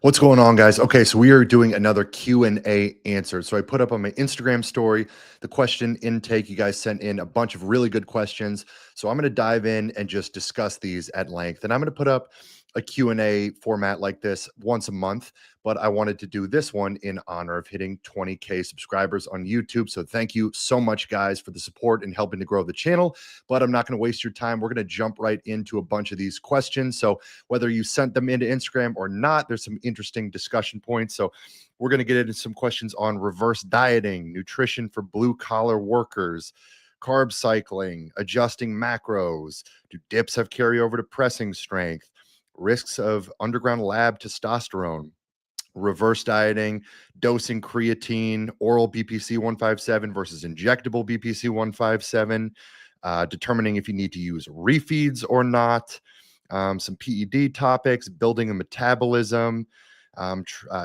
What's going on, guys? Okay, so we are doing another Q&A answer. So I put up on my Instagram story the question intake. You guys sent in a bunch of really good questions. So I'm going to dive in and just discuss these at length. And I'm going to put up a Q&A format like this once a month, but I wanted to do this one in honor of hitting 20K subscribers on YouTube. So thank you so much, guys, for the support and helping to grow the channel. But I'm not going to waste your time. We're going to jump right into a bunch of these questions. So whether you sent them into Instagram or not, there's some interesting discussion points. So we're going to get into some questions on reverse dieting, nutrition for blue collar workers, carb cycling, adjusting macros. Do dips have carryover to pressing strength? Risks of underground lab testosterone, reverse dieting, dosing creatine, oral BPC-157 versus injectable BPC-157, determining if you need to use refeeds or not, some PED topics, building a metabolism,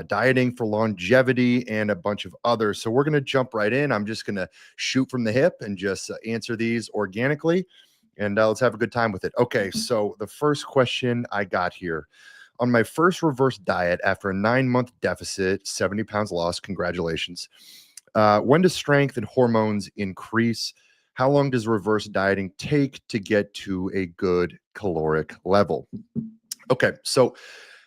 dieting for longevity, and a bunch of others. So we're going to jump right in. I'm just going to shoot from the hip and just answer these organically. And let's have a good time with it. Okay, so the first question I got here. On my first reverse diet after a 9-month deficit, 70 pounds lost, congratulations. When does strength and hormones increase? How long does reverse dieting take to get to a good caloric level? Okay, so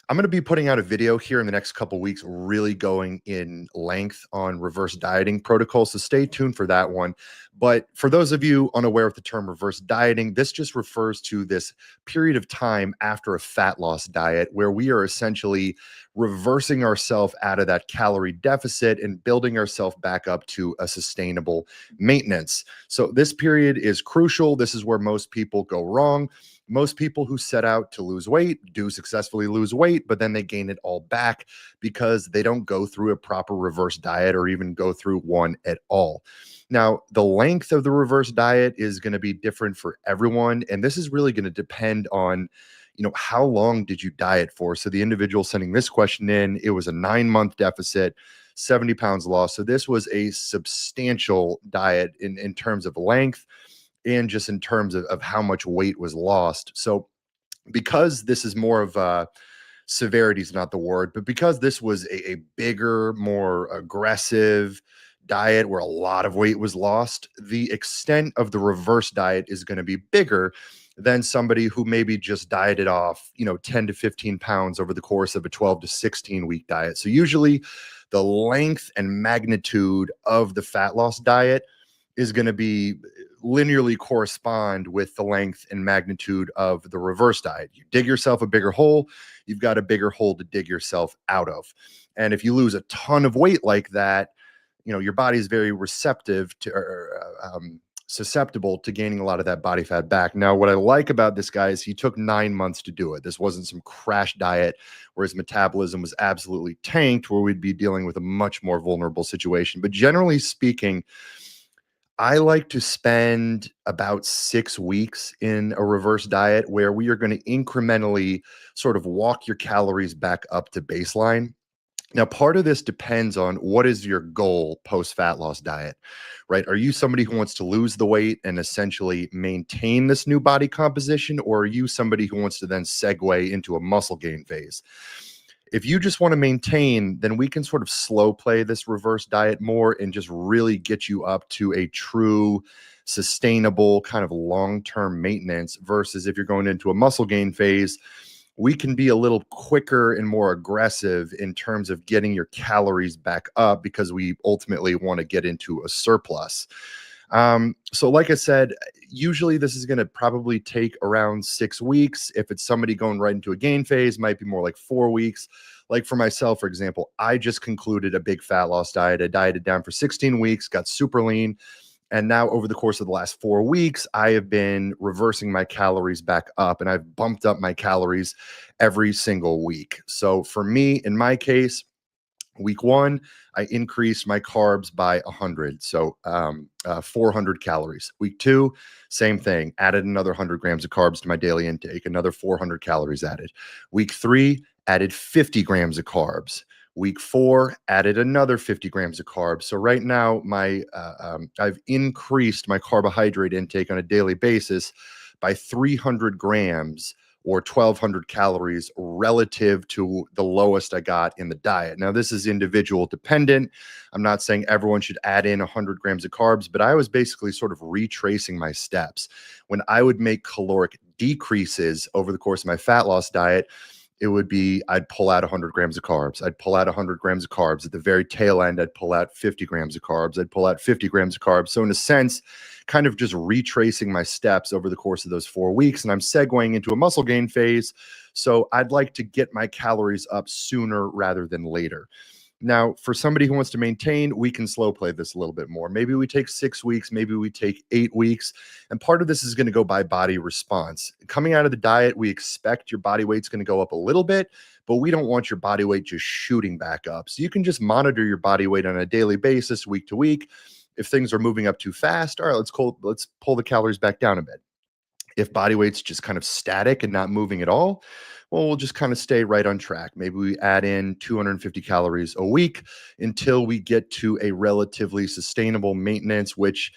I'm going to be putting out a video here in the next couple weeks, really going in length on reverse dieting protocols. So stay tuned for that one. But for those of you unaware of the term reverse dieting, this just refers to this period of time after a fat loss diet where we are essentially reversing ourselves out of that calorie deficit and building ourselves back up to a sustainable maintenance. So this period is crucial. This is where most people go wrong. Most people who set out to lose weight do successfully lose weight, but then they gain it all back because they don't go through a proper reverse diet or even go through one at all. Now, the length of the reverse diet is going to be different for everyone, and this is really going to depend on, how long did you diet for? So the individual sending this question in, it was a 9-month deficit, 70 pounds lost. So this was a substantial diet in terms of length and just in terms of how much weight was lost. So because this is more of severity is not the word, but because this was a bigger, more aggressive diet where a lot of weight was lost, the extent of the reverse diet is going to be bigger than somebody who maybe just dieted off, 10 to 15 pounds over the course of a 12 to 16 week diet. So usually the length and magnitude of the fat loss diet is going to be linearly correspond with the length and magnitude of the reverse diet. You dig yourself a bigger hole, you've got a bigger hole to dig yourself out of. And if you lose a ton of weight like that, your body is very receptive to susceptible to gaining a lot of that body fat back. Now, what I like about this guy is he took 9 months to do it. This wasn't some crash diet where his metabolism was absolutely tanked, where we'd be dealing with a much more vulnerable situation. But generally speaking, I like to spend about 6 weeks in a reverse diet where we are going to incrementally sort of walk your calories back up to baseline. Now, part of this depends on what is your goal post-fat loss diet, right? Are you somebody who wants to lose the weight and essentially maintain this new body composition, or are you somebody who wants to then segue into a muscle gain phase? If you just want to maintain, then we can sort of slow play this reverse diet more and just really get you up to a true sustainable kind of long-term maintenance versus if you're going into a muscle gain phase, we can be a little quicker and more aggressive in terms of getting your calories back up because we ultimately want to get into a surplus. So like I said, usually this is going to probably take around 6 weeks. If it's somebody going right into a gain phase, might be more like 4 weeks. Like for myself, for example, I just concluded a big fat loss diet. I dieted down for 16 weeks, got super lean. And now over the course of the last 4 weeks, I have been reversing my calories back up and I've bumped up my calories every single week. So for me, in my case, week 1, I increased my carbs by 100. So 400 calories. Week 2, same thing. Added another 100 grams of carbs to my daily intake, another 400 calories added. Week 3, added 50 grams of carbs. Week 4, added another 50 grams of carbs. So right now, I've increased my carbohydrate intake on a daily basis by 300 grams or 1,200 calories relative to the lowest I got in the diet. Now, this is individual dependent. I'm not saying everyone should add in 100 grams of carbs, but I was basically sort of retracing my steps. When I would make caloric decreases over the course of my fat loss diet, it would be I'd pull out 100 grams of carbs. I'd pull out 100 grams of carbs. At the very tail end, I'd pull out 50 grams of carbs. I'd pull out 50 grams of carbs. So in a sense, kind of just retracing my steps over the course of those 4 weeks. And I'm segueing into a muscle gain phase. So I'd like to get my calories up sooner rather than later. Now, for somebody who wants to maintain, we can slow play this a little bit more. Maybe we take 6 weeks, maybe we take 8 weeks. And part of this is going to go by body response. Coming out of the diet, we expect your body weight's going to go up a little bit, but we don't want your body weight just shooting back up. So you can just monitor your body weight on a daily basis, week to week. If things are moving up too fast, all right, let's pull the calories back down a bit. If body weight's just kind of static and not moving at all, well, we'll just kind of stay right on track. Maybe we add in 250 calories a week until we get to a relatively sustainable maintenance, which,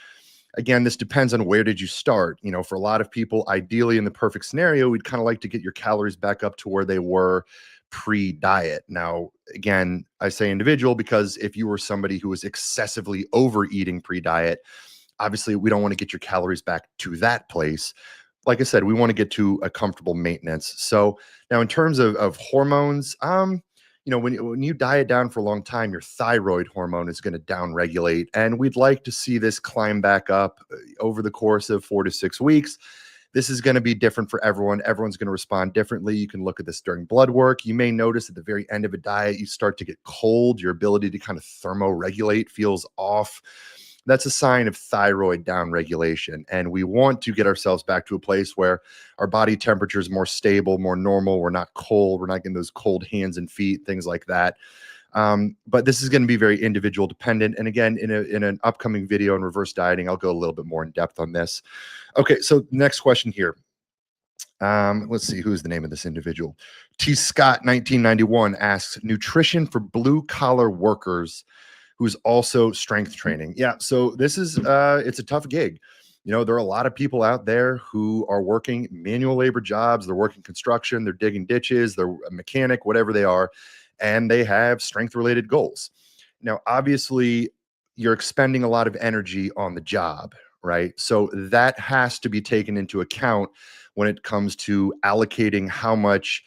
again, this depends on where did you start. You know, for a lot of people, ideally in the perfect scenario, we'd kind of like to get your calories back up to where they were pre-diet. Now, again, I say individual because if you were somebody who was excessively overeating pre-diet, obviously we don't want to get your calories back to that place. Like I said, we want to get to a comfortable maintenance. So now in terms of hormones, you know, when you diet down for a long time, your thyroid hormone is going to downregulate. And we'd like to see this climb back up over the course of 4 to 6 weeks. This is going to be different for everyone. Everyone's going to respond differently. You can look at this during blood work. You may notice at the very end of a diet, you start to get cold. Your ability to kind of thermoregulate feels off. That's a sign of thyroid downregulation. And we want to get ourselves back to a place where our body temperature is more stable, more normal. We're not cold. We're not getting those cold hands and feet, things like that. But this is going to be very individual dependent. And again, in an upcoming video on reverse dieting, I'll go a little bit more in depth on this. Okay, so next question here. Let's see, who's the name of this individual? T. Scott 1991 asks, nutrition for blue collar workers who's also strength training. Yeah, so this is it's a tough gig. You know, there are a lot of people out there who are working manual labor jobs. They're working construction, they're digging ditches, they're a mechanic, whatever they are, and they have strength related goals. Now, obviously, you're expending a lot of energy on the job, right? So that has to be taken into account when it comes to allocating how much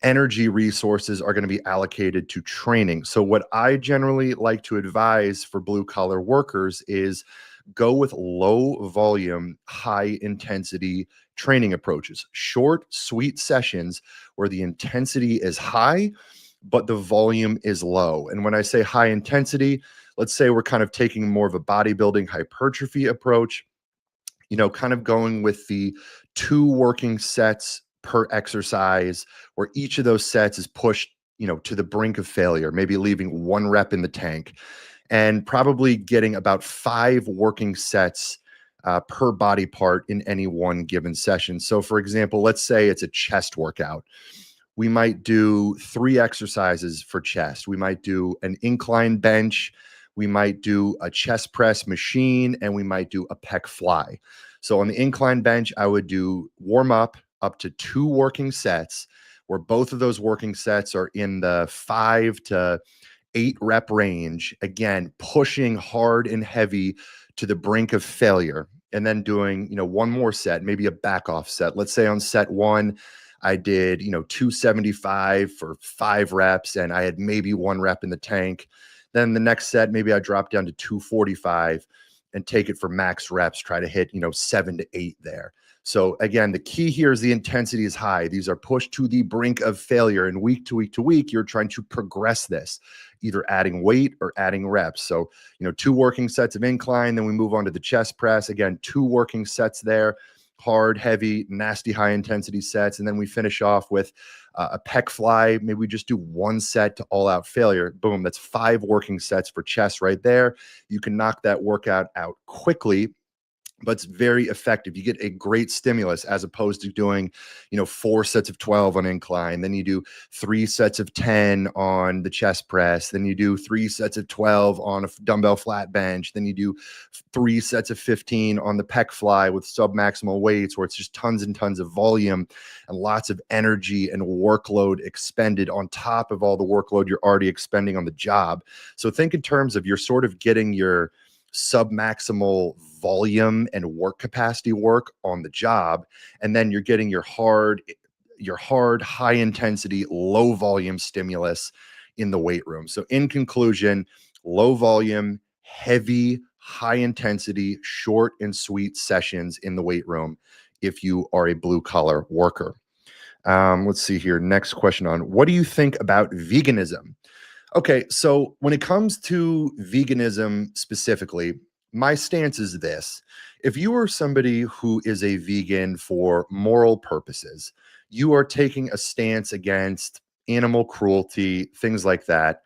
energy resources are going to be allocated to training. So what I generally like to advise for blue collar workers is go with low volume, high intensity training approaches, short, sweet sessions where the intensity is high, but the volume is low. And when I say high intensity, let's say we're kind of taking more of a bodybuilding hypertrophy approach, you know, kind of going with the 2 working sets per exercise, where each of those sets is pushed, you know, to the brink of failure, maybe leaving 1 rep in the tank, and probably getting about 5 working sets per body part in any one given session. So for example, let's say it's a chest workout. We might do 3 exercises for chest. We might do an incline bench. We might do a chest press machine, and we might do a pec fly. So on the incline bench, I would do warm up to 2 working sets, where both of those working sets are in the 5 to 8 rep range. Again, pushing hard and heavy to the brink of failure, and then doing, you know, 1 more set, maybe a back off set. Let's say on set 1, I did, you know, 275 for 5 reps, and I had maybe 1 rep in the tank. Then the next set, maybe I drop down to 245 and take it for max reps, try to hit, you know, 7 to 8 there. So again, the key here is the intensity is high. These are pushed to the brink of failure, and week to week to week, you're trying to progress this, either adding weight or adding reps. So, you know, 2 working sets of incline, then we move on to the chest press. Again, 2 working sets there, hard, heavy, nasty, high intensity sets. And then we finish off with a pec fly. Maybe we just do 1 set to all out failure. Boom, that's 5 working sets for chest right there. You can knock that workout out quickly. but it's very effective. You get a great stimulus as opposed to doing, 4 sets of 12 on incline. Then you do 3 sets of 10 on the chest press. Then you do 3 sets of 12 on a dumbbell flat bench. Then you do 3 sets of 15 on the pec fly with submaximal weights, where it's just tons and tons of volume and lots of energy and workload expended on top of all the workload you're already expending on the job. So think in terms of you're sort of getting your submaximal volume and work capacity work on the job, and then you're getting your hard high intensity low volume stimulus in the weight room. So in conclusion, low volume, heavy, high intensity, short and sweet sessions in the weight room if you are a blue collar worker. Let's see here. Next question on what do you think about veganism? Okay, so when it comes to veganism specifically, my stance is this. If you are somebody who is a vegan for moral purposes, you are taking a stance against animal cruelty, things like that.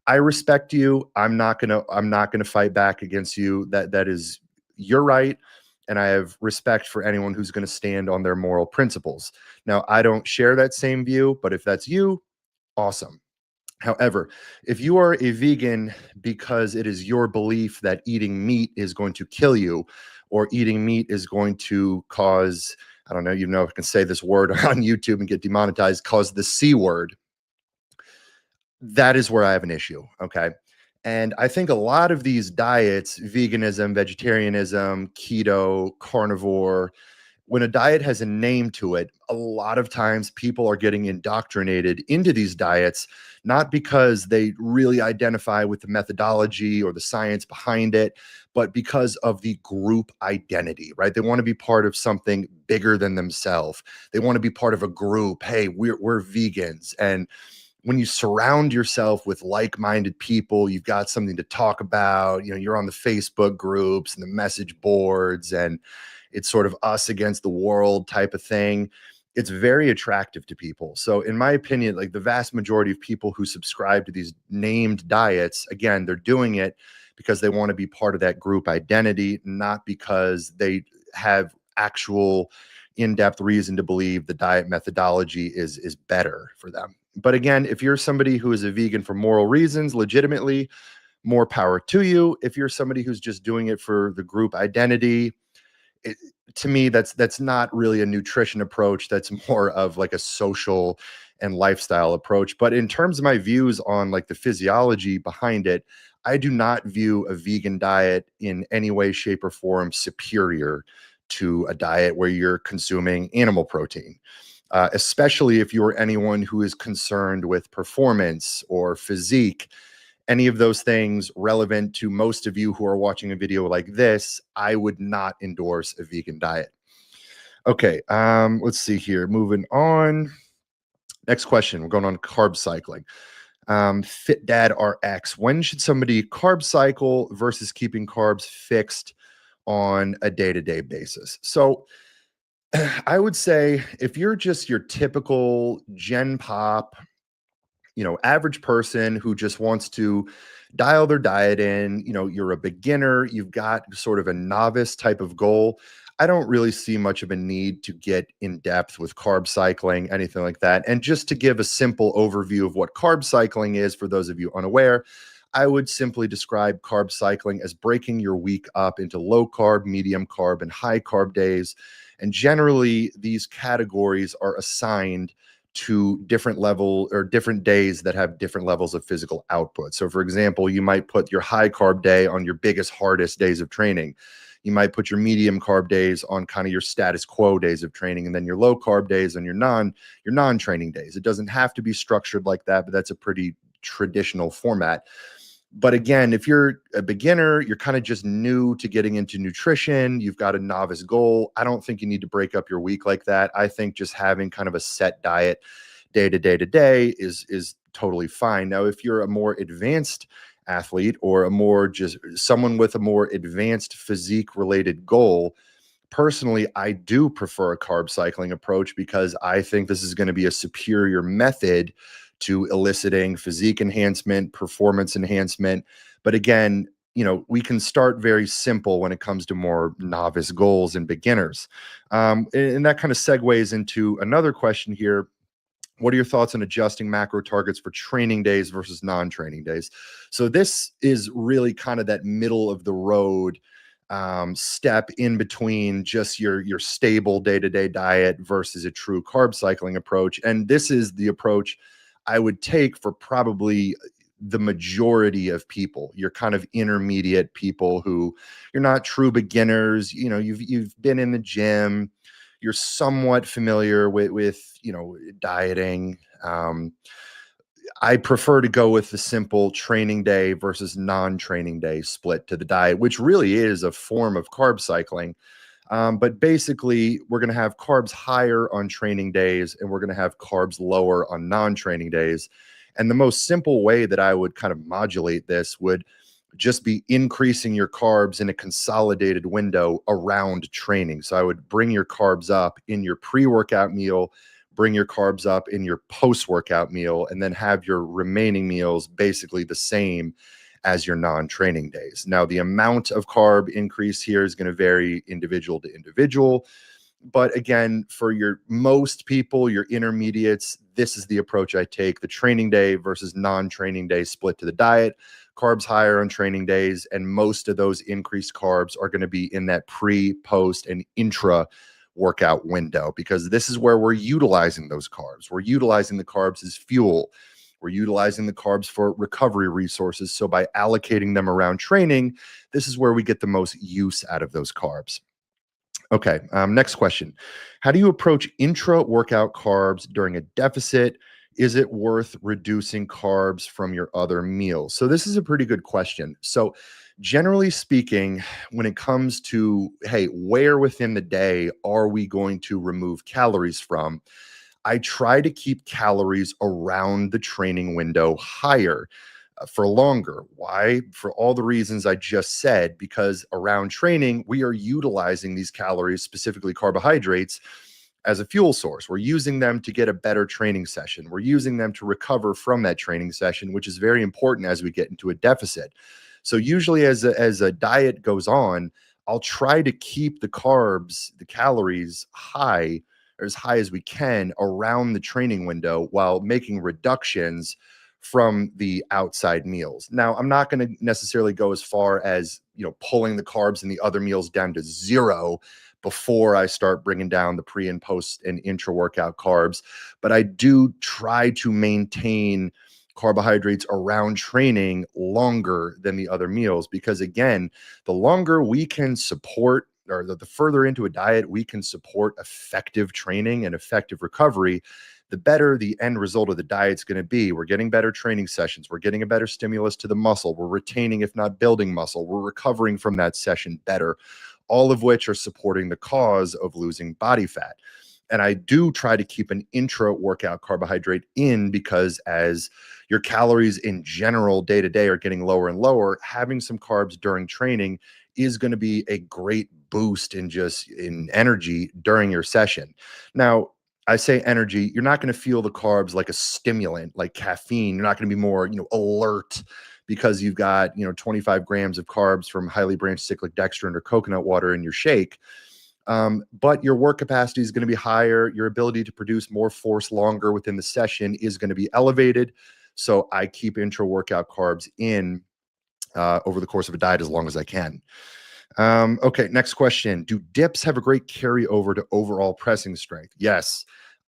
I respect you. I'm not gonna fight back against you. That is your right. And I have respect for anyone who's going to stand on their moral principles. Now, I don't share that same view, but if that's you, awesome. However, if you are a vegan because it is your belief that eating meat is going to kill you, or eating meat is going to cause, I don't know, I can say this word on YouTube and get demonetized, cause the C word, that is where I have an issue. Okay. And I think a lot of these diets, veganism, vegetarianism, keto, carnivore, when a diet has a name to it, a lot of times people are getting indoctrinated into these diets, not because they really identify with the methodology or the science behind it, but because of the group identity, right? They want to be part of something bigger than themselves. They want to be part of a group. Hey, we're vegans. And when you surround yourself with like-minded people, you've got something to talk about, you're on the Facebook groups and the message boards, and it's sort of us against the world type of thing. It's very attractive to people. So in my opinion, like the vast majority of people who subscribe to these named diets, again, they're doing it because they want to be part of that group identity, not because they have actual in-depth reason to believe the diet methodology is better for them. But again, if you're somebody who is a vegan for moral reasons, legitimately, more power to you. If you're somebody who's just doing it for the group identity, it, to me, that's not really a nutrition approach. That's more of like a social and lifestyle approach. But in terms of my views on like the physiology behind it, I do not view a vegan diet in any way, shape, or form superior to a diet where you're consuming animal protein. Especially if you're anyone who is concerned with performance or physique, any of those things relevant to most of you who are watching a video like this, I would not endorse a vegan diet. Okay, let's see here. Moving on. Next question. We're going on carb cycling. Fit Dad RX. When should somebody carb cycle versus keeping carbs fixed on a day-to-day basis? So I would say if you're just your typical Gen Pop, average person who just wants to dial their diet in, you're a beginner, you've got sort of a novice type of goal. I don't really see much of a need to get in depth with carb cycling, anything like that. And just to give a simple overview of what carb cycling is for those of you unaware, I would simply describe carb cycling as breaking your week up into low carb, medium carb, and high carb days. And generally, these categories are assigned to different level or different days that have different levels of physical output. So for example, you might put your high carb day on your biggest, hardest days of training. You might put your medium carb days on kind of your status quo days of training, and then your low carb days on your non-training days. It doesn't have to be structured like that, but that's a pretty traditional format. But again, if you're a beginner, you're kind of just new to getting into nutrition, you've got a novice goal, I don't think you need to break up your week like that. I think just having kind of a set diet day to day to day is totally fine. Now, if you're a more advanced athlete or just someone with a more advanced physique related goal, personally, I do prefer a carb cycling approach because I think this is going to be a superior method to eliciting physique enhancement, performance enhancement. But again, we can start very simple when it comes to more novice goals and beginners. And that kind of segues into another question here. What are your thoughts on adjusting macro targets for training days versus non-training days? So this is really kind of that middle of the road step in between just your stable day-to-day diet versus a true carb cycling approach. And this is the approach I would take for probably the majority of people. You're kind of intermediate people who you're not true beginners. You've been in the gym, you're somewhat familiar with dieting. I prefer to go with the simple training day versus non-training day split to the diet, which really is a form of carb cycling. But basically, we're going to have carbs higher on training days, and we're going to have carbs lower on non-training days. And the most simple way that I would kind of modulate this would just be increasing your carbs in a consolidated window around training. So I would bring your carbs up in your pre-workout meal, bring your carbs up in your post-workout meal, and then have your remaining meals basically the same as your non-training days. Now, the amount of carb increase here is going to vary individual to individual. But again, for your most people, your intermediates, this is the approach I take: the training day versus non-training day split to the diet. Carbs higher on training days, and most of those increased carbs are going to be in that pre, post, and intra workout window, because this is where we're utilizing those carbs. We're utilizing the carbs as fuel. We're utilizing the carbs for recovery resources. So by allocating them around training, this is where we get the most use out of those carbs. Okay, next question. How do you approach intra-workout carbs during a deficit? Is it worth reducing carbs from your other meals? So this is a pretty good question. So generally speaking, when it comes to, hey, where within the day are we going to remove calories from? I try to keep calories around the training window higher for longer. Why? For all the reasons I just said, because around training, we are utilizing these calories, specifically carbohydrates, as a fuel source. We're using them to get a better training session. We're using them to recover from that training session, which is very important as we get into a deficit. So usually as a diet goes on, I'll try to keep the carbs, the calories high, or as high as we can around the training window, while making reductions from the outside meals. Now, I'm not going to necessarily go as far as, pulling the carbs in the other meals down to zero before I start bringing down the pre and post and intra workout carbs, but I do try to maintain carbohydrates around training longer than the other meals, because again, the longer we can support, or the further into a diet we can support effective training and effective recovery, the better the end result of the diet's going to be. We're getting better training sessions. We're getting a better stimulus to the muscle. We're retaining, if not building muscle. We're recovering from that session better, all of which are supporting the cause of losing body fat. And I do try to keep an intra-workout carbohydrate in, because as your calories in general day to day are getting lower and lower, having some carbs during training is going to be a great boost in energy during your session. Now, I say energy, you're not going to feel the carbs like a stimulant, like caffeine. You're not going to be more, alert because you've got, 25 grams of carbs from highly branched cyclic dextrin or coconut water in your shake. But your work capacity is going to be higher. Your ability to produce more force longer within the session is going to be elevated. So I keep intra-workout carbs in over the course of a diet as long as I can. Okay, next question. Do dips have a great carryover to overall pressing strength? Yes,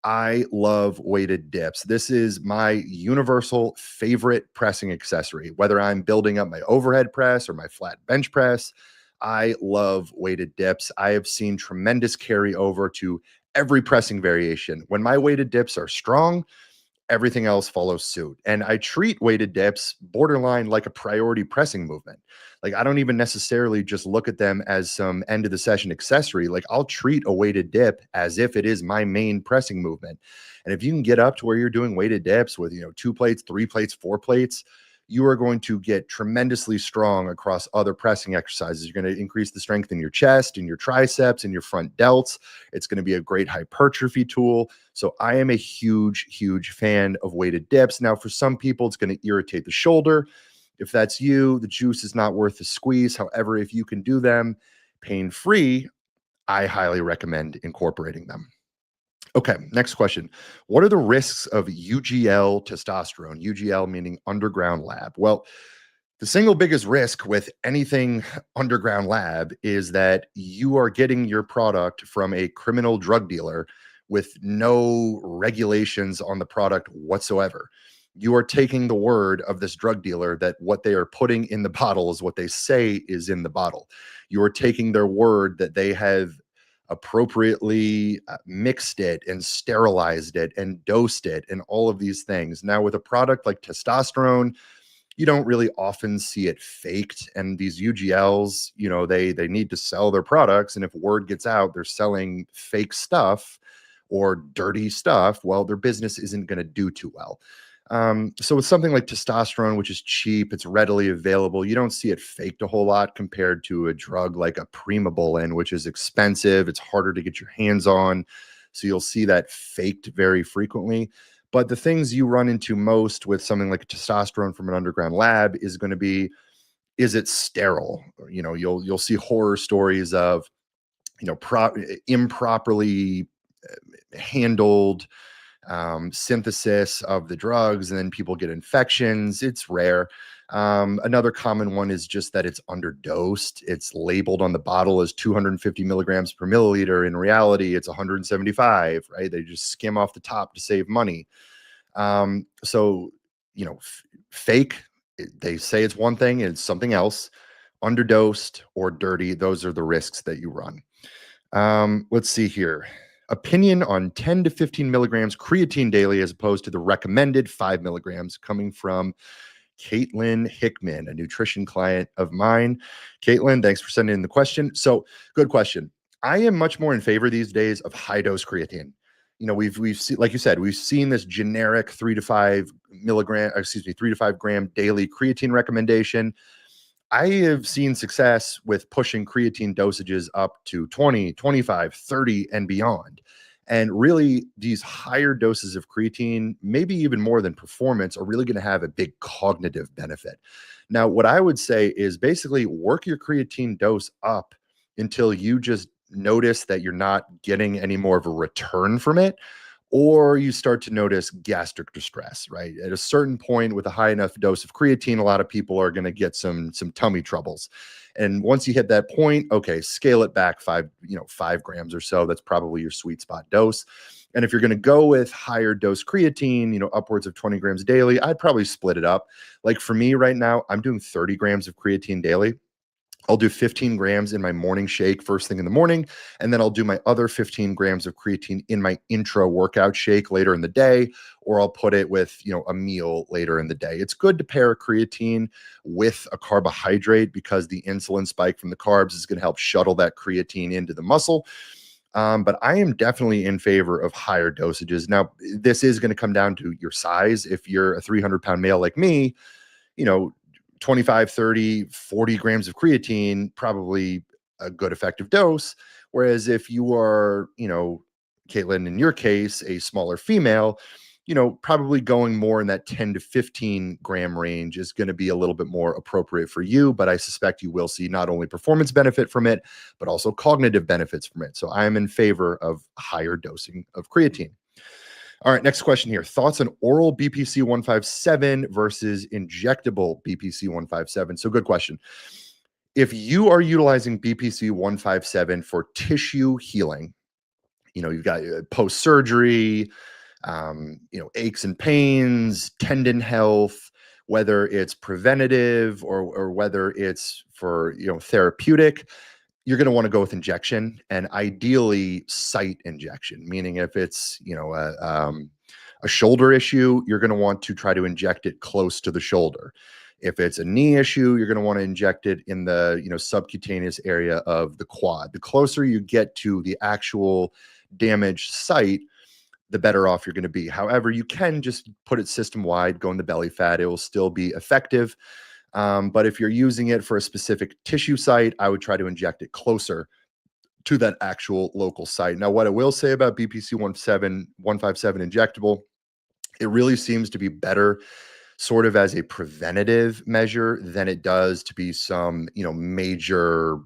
I love weighted dips. This is my universal favorite pressing accessory. Whether I'm building up my overhead press or my flat bench press, I love weighted dips. I have seen tremendous carryover to every pressing variation. When my weighted dips are strong, everything else follows suit. And I treat weighted dips borderline like a priority pressing movement. Like, I don't even necessarily just look at them as some end of the session accessory. Like, I'll treat a weighted dip as if it is my main pressing movement. And if you can get up to where you're doing weighted dips with, 2 plates, 3 plates, 4 plates, you are going to get tremendously strong across other pressing exercises. You're going to increase the strength in your chest, in your triceps, in your front delts. It's going to be a great hypertrophy tool. So I am a huge, huge fan of weighted dips. Now, for some people, it's going to irritate the shoulder. If that's you, the juice is not worth the squeeze. However, if you can do them pain-free, I highly recommend incorporating them. Okay, next question. What are the risks of UGL testosterone? UGL meaning underground lab. Well, the single biggest risk with anything underground lab is that you are getting your product from a criminal drug dealer with no regulations on the product whatsoever. You are taking the word of this drug dealer that what they are putting in the bottle is what they say is in the bottle. You are taking their word that they have appropriately mixed it and sterilized it and dosed it and all of these things. Now, with a product like testosterone, you don't really often see it faked. And these UGLs, they need to sell their products. And if word gets out they're selling fake stuff or dirty stuff, well, their business isn't going to do too well. So with something like testosterone, which is cheap, it's readily available, you don't see it faked a whole lot compared to a drug like a Primobolan, which is expensive. It's harder to get your hands on. So you'll see that faked very frequently. But the things you run into most with something like testosterone from an underground lab is going to be, is it sterile? You'll see horror stories of, improperly handled synthesis of the drugs, and then people get infections. It's rare. Another common one is just that it's underdosed. It's labeled on the bottle as 250 milligrams per milliliter. In reality, it's 175, right? They just skim off the top to save money. So, fake, they say it's one thing, it's something else. Underdosed or dirty, those are the risks that you run. Let's see here. Opinion on 10 to 15 milligrams creatine daily as opposed to the recommended 5 milligrams, coming from Caitlin Hickman, a nutrition client of mine. Caitlin, thanks for sending in the question. So, good question. I am much more in favor these days of high dose creatine. We've seen, like you said, we've seen this generic 3 to 5 gram daily creatine recommendation. I have seen success with pushing creatine dosages up to 20, 25, 30, and beyond. And really, these higher doses of creatine, maybe even more than performance, are really going to have a big cognitive benefit. Now, what I would say is basically work your creatine dose up until you just notice that you're not getting any more of a return from it, or you start to notice gastric distress, right? At a certain point with a high enough dose of creatine, a lot of people are going to get some tummy troubles. And once you hit that point, okay, scale it back 5 grams or so. That's probably your sweet spot dose. And if you're going to go with higher dose creatine, upwards of 20 grams daily, I'd probably split it up. Like for me right now, I'm doing 30 grams of creatine daily. I'll do 15 grams in my morning shake first thing in the morning, and then I'll do my other 15 grams of creatine in my intra-workout shake later in the day, or I'll put it with, a meal later in the day. It's good to pair creatine with a carbohydrate because the insulin spike from the carbs is going to help shuttle that creatine into the muscle. But I am definitely in favor of higher dosages. Now, this is going to come down to your size. If you're a 300-pound male like me, 25, 30, 40 grams of creatine, probably a good effective dose. Whereas if you are, Caitlin, in your case, a smaller female, probably going more in that 10 to 15 gram range is going to be a little bit more appropriate for you. But I suspect you will see not only performance benefit from it, but also cognitive benefits from it. So I am in favor of higher dosing of creatine. All right, next question here. Thoughts on oral BPC-157 versus injectable BPC-157? So good question. If you are utilizing BPC-157 for tissue healing, you've got post-surgery, aches and pains, tendon health, whether it's preventative or whether it's for, therapeutic, you're going to want to go with injection, and ideally site injection, meaning if it's, a shoulder issue, you're going to want to try to inject it close to the shoulder. If it's a knee issue, you're going to want to inject it in the, subcutaneous area of the quad. The closer you get to the actual damaged site, the better off you're going to be. However, you can just put it system wide, go in the belly fat. It will still be effective. But if you're using it for a specific tissue site, I would try to inject it closer to that actual local site. Now, what I will say about BPC-157 injectable, it really seems to be better sort of as a preventative measure than it does to be some, major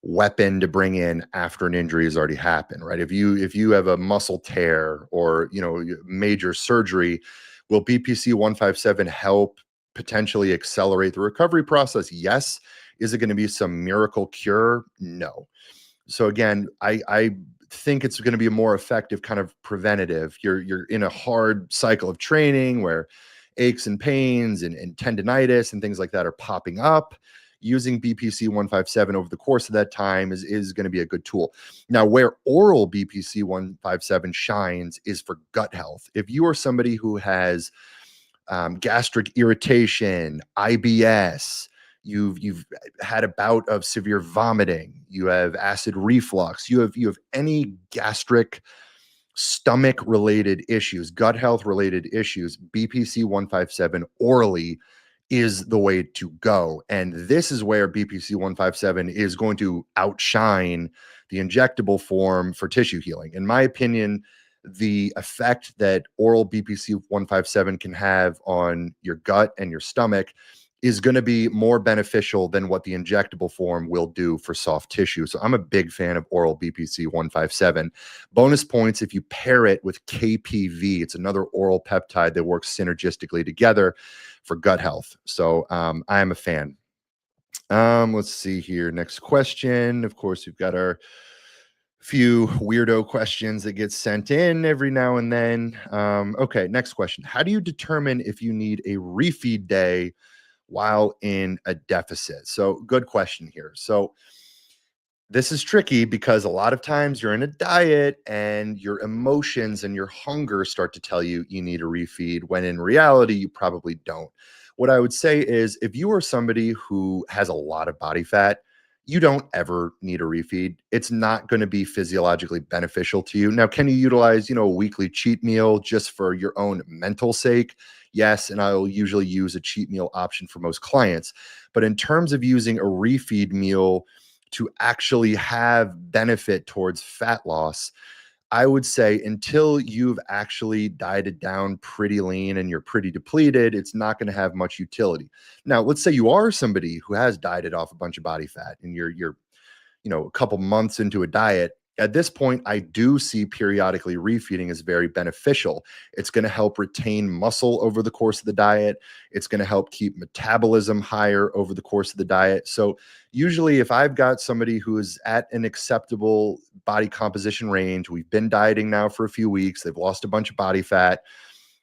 weapon to bring in after an injury has already happened, right? If you have a muscle tear or, major surgery, will BPC 157 help potentially accelerate the recovery process? Yes. Is it going to be some miracle cure? No. So again, I think it's going to be a more effective kind of preventative. You're in a hard cycle of training where aches and pains and tendinitis and things like that are popping up. Using BPC 157 over the course of that time is going to be a good tool. Now, where oral BPC 157 shines is for gut health. If you are somebody who has gastric irritation, IBS, you've had a bout of severe vomiting, you have acid reflux, you have any gastric, stomach related issues, gut health related issues, BPC 157 orally is the way to go. And this is where BPC 157 is going to outshine the injectable form for tissue healing. In my opinion, the effect that oral BPC 157 can have on your gut and your stomach is going to be more beneficial than what the injectable form will do for soft tissue. So I'm a big fan of oral BPC 157. Bonus points if you pair it with KPV. It's another oral peptide that works synergistically together for gut health. So I am a fan. Let's see here. Next question. Of course, we've got our few weirdo questions that get sent in every now and then. Okay, next question. How do you determine if you need a refeed day while in a deficit? So good question here. So this is tricky because a lot of times you're in a diet and your emotions and your hunger start to tell you you need a refeed when in reality you probably don't. What I would say is if you are somebody who has a lot of body fat, you don't ever need a refeed. It's not going to be physiologically beneficial to you. Now, can you utilize, a weekly cheat meal just for your own mental sake? Yes, and I'll usually use a cheat meal option for most clients. But in terms of using a refeed meal to actually have benefit towards fat loss, I would say until you've actually dieted down pretty lean and you're pretty depleted, it's not going to have much utility. Now, let's say you are somebody who has dieted off a bunch of body fat and you're a couple months into a diet. At this point, I do see periodically refeeding as very beneficial. It's going to help retain muscle over the course of the diet. It's going to help keep metabolism higher over the course of the diet. So usually if I've got somebody who is at an acceptable body composition range, we've been dieting now for a few weeks, they've lost a bunch of body fat,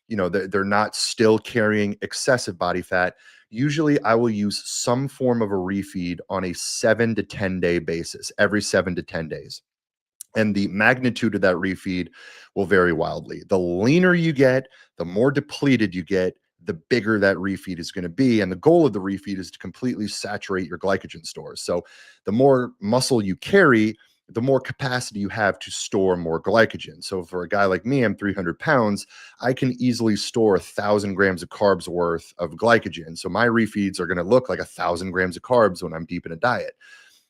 they're not still carrying excessive body fat. Usually I will use some form of a refeed on a 7 to 10 day basis, every 7 to 10 days. And the magnitude of that refeed will vary wildly. The leaner you get, the more depleted you get, the bigger that refeed is going to be. And the goal of the refeed is to completely saturate your glycogen stores. So the more muscle you carry, the more capacity you have to store more glycogen. So for a guy like me, I'm 300 pounds, I can easily store 1,000 grams of carbs worth of glycogen. So my refeeds are going to look like 1,000 grams of carbs when I'm deep in a diet.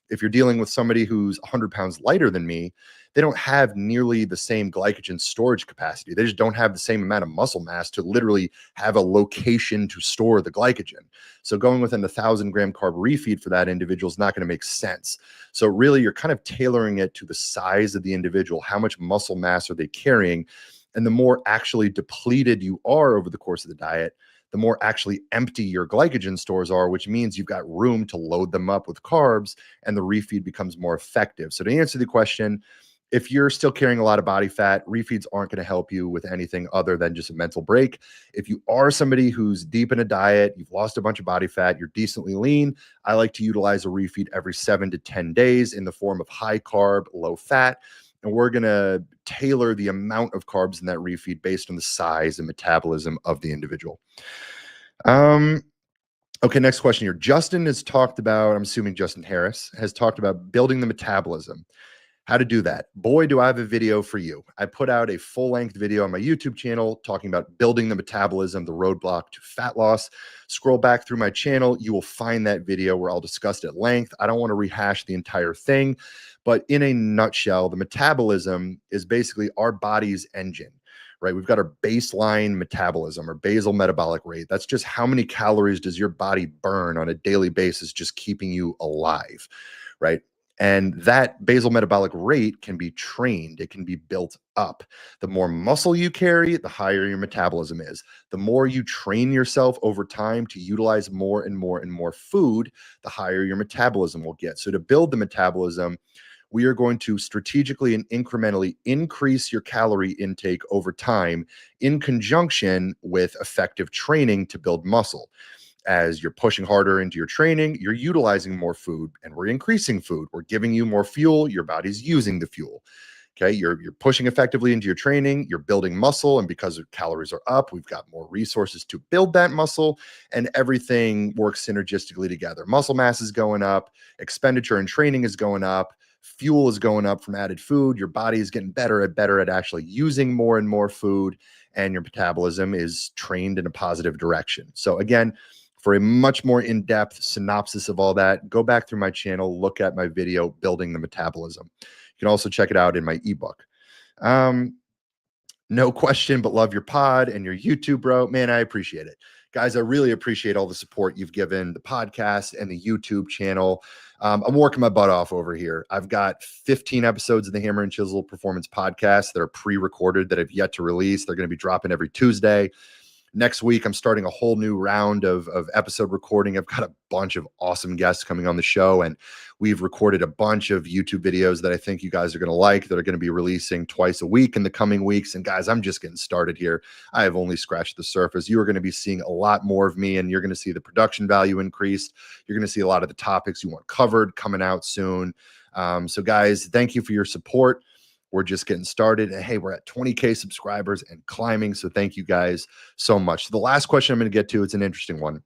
If you're dealing with somebody who's 100 pounds lighter than me, they don't have nearly the same glycogen storage capacity. They just don't have the same amount of muscle mass to literally have a location to store the glycogen. So going within the 1,000-gram carb refeed for that individual is not going to make sense. So really, you're kind of tailoring it to the size of the individual. How much muscle mass are they carrying? And the more actually depleted you are over the course of the diet, the more actually empty your glycogen stores are, which means you've got room to load them up with carbs and the refeed becomes more effective. So to answer the question, if you're still carrying a lot of body fat, refeeds aren't going to help you with anything other than just a mental break. If you are somebody who's deep in a diet, you've lost a bunch of body fat, you're decently lean, I like to utilize a refeed every 7 to 10 days in the form of high carb, low fat. And we're going to tailor the amount of carbs in that refeed based on the size and metabolism of the individual. Okay, next question here. Justin has talked about, I'm assuming Justin Harris, has talked about building the metabolism. How to do that. Boy, do I have a video for you. I put out a full-length video on my YouTube channel talking about building the metabolism, the roadblock to fat loss. Scroll back through my channel. You will find that video where I'll discuss it at length. I don't want to rehash the entire thing, but in a nutshell, the metabolism is basically our body's engine, right? We've got our baseline metabolism or basal metabolic rate. That's just how many calories does your body burn on a daily basis, just keeping you alive, right? And that basal metabolic rate can be trained, it can be built up. The more muscle you carry, the higher your metabolism is. The more you train yourself over time to utilize more and more and more food, the higher your metabolism will get. So, to build the metabolism, we are going to strategically and incrementally increase your calorie intake over time in conjunction with effective training to build muscle. As you're pushing harder into your training, you're utilizing more food and we're increasing food. We're giving you more fuel. Your body's using the fuel. Okay. You're pushing effectively into your training. You're building muscle. And because your calories are up, we've got more resources to build that muscle and everything works synergistically together. Muscle mass is going up. Expenditure and training is going up. Fuel is going up from added food. Your body is getting better at actually using more and more food. And your metabolism is trained in a positive direction. So again, for a much more in-depth synopsis of all that, go back through my channel, look at my video, Building the Metabolism. You can also check it out in my ebook. No question, but love your pod and your YouTube, bro. Man, I appreciate it. Guys, I really appreciate all the support you've given the podcast and the YouTube channel. I'm working my butt off over here. I've got 15 episodes of the Hammer and Chisel Performance Podcast that are pre-recorded that I've yet to release. They're going to be dropping every Tuesday. Next week, I'm starting a whole new round of episode recording. I've got a bunch of awesome guests coming on the show, and we've recorded a bunch of YouTube videos that I think you guys are going to like that are going to be releasing twice a week in the coming weeks. And guys, I'm just getting started here. I have only scratched the surface. You are going to be seeing a lot more of me, and you're going to see the production value increased. You're going to see a lot of the topics you want covered coming out soon. So guys, thank you for your support. We're just getting started. And hey, we're at 20K subscribers and climbing. So thank you guys so much. So the last question I'm going to get to, it's an interesting one.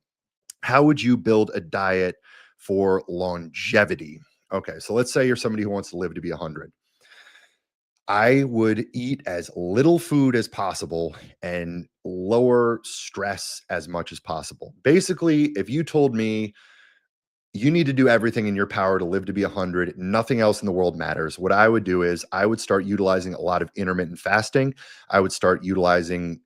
How would you build a diet for longevity? Okay, so let's say you're somebody who wants to live to be 100. I would eat as little food as possible and lower stress as much as possible. Basically, if you told me you need to do everything in your power to live to be 100. Nothing else in the world matters. What I would do is I would start utilizing a lot of intermittent fasting. I would start utilizing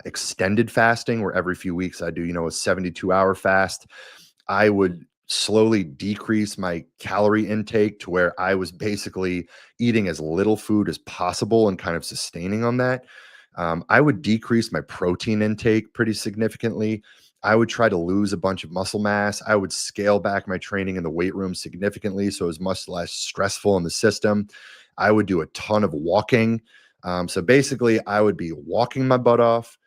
extended fasting, where every few weeks I do, a 72-hour fast. I would slowly decrease my calorie intake to where I was basically eating as little food as possible and kind of sustaining on that. I would decrease my protein intake pretty significantly. I would try to lose a bunch of muscle mass. I would scale back my training in the weight room significantly so it was much less stressful in the system. I would do a ton of walking. So basically, I would be walking my butt off.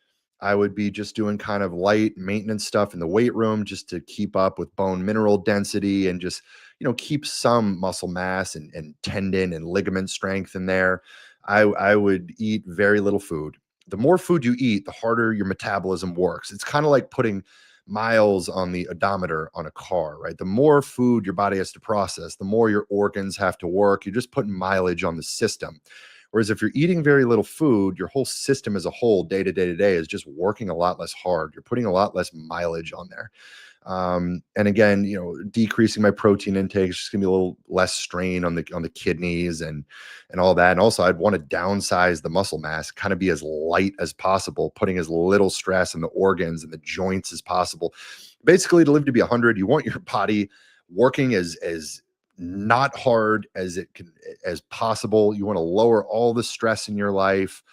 I would be just doing kind of light maintenance stuff in the weight room just to keep up with bone mineral density and just, keep some muscle mass and tendon and ligament strength in there. I would eat very little food. The more food you eat, the harder your metabolism works. It's kind of like putting miles on the odometer on a car, right? The more food your body has to process, the more your organs have to work. You're just putting mileage on the system. Whereas if you're eating very little food, your whole system as a whole, day to day to day, is just working a lot less hard. You're putting a lot less mileage on there. And again, decreasing my protein intake is just gonna be a little less strain on the kidneys and all that. And also, I'd want to downsize the muscle mass, kind of be as light as possible, putting as little stress on the organs and the joints as possible. Basically, to live to be 100, you want your body working as not hard as possible. You want to lower all the stress in your life.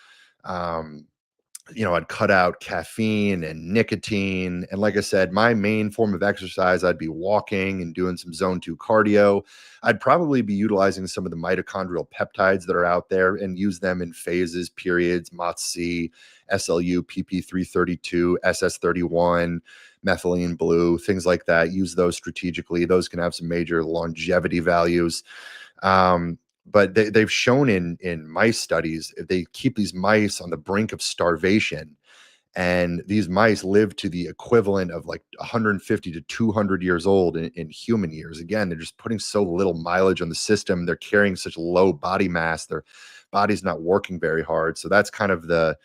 I'd cut out caffeine and nicotine. And like I said, my main form of exercise, I'd be walking and doing some zone 2 cardio. I'd probably be utilizing some of the mitochondrial peptides that are out there and use them in phases, periods, MOTS-C, SLU, PP332, SS31, methylene blue, things like that. Use those strategically. Those can have some major longevity values. But they've shown in mice studies, if they keep these mice on the brink of starvation, and these mice live to the equivalent of like 150 to 200 years old in human years. Again, they're just putting so little mileage on the system. They're carrying such low body mass. Their body's not working very hard. So that's kind of the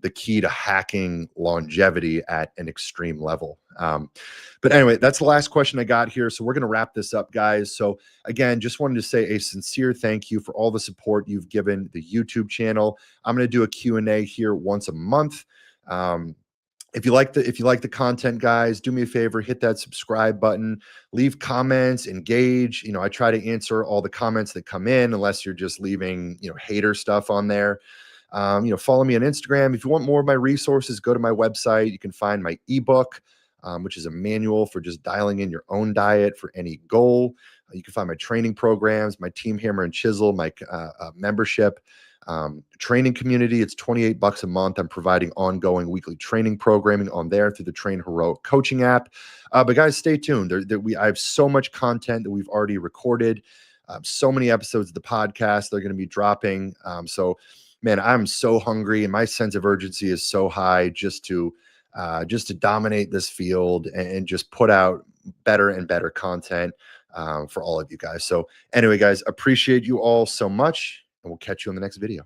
the key to hacking longevity at an extreme level. But anyway, that's the last question I got here. So we're going to wrap this up, guys. So again, just wanted to say a sincere thank you for all the support you've given the YouTube channel. I'm going to do a Q&A here once a month. If you like the content, guys, do me a favor, hit that subscribe button, leave comments, engage. I try to answer all the comments that come in, unless you're just leaving, hater stuff on there. Follow me on Instagram. If you want more of my resources, go to my website. You can find my ebook, which is a manual for just dialing in your own diet for any goal. You can find my training programs, my Team Hammer and Chisel, my membership. Training community, it's $28 a month. I'm providing ongoing weekly training programming on there through the Train Heroic coaching app. But guys, stay tuned. I have so much content that we've already recorded, so many episodes of the podcast they're going to be dropping. So man, I'm so hungry, and my sense of urgency is so high just to dominate this field and just put out better and better content for all of you guys. So anyway, guys, appreciate you all so much, and we'll catch you on the next video.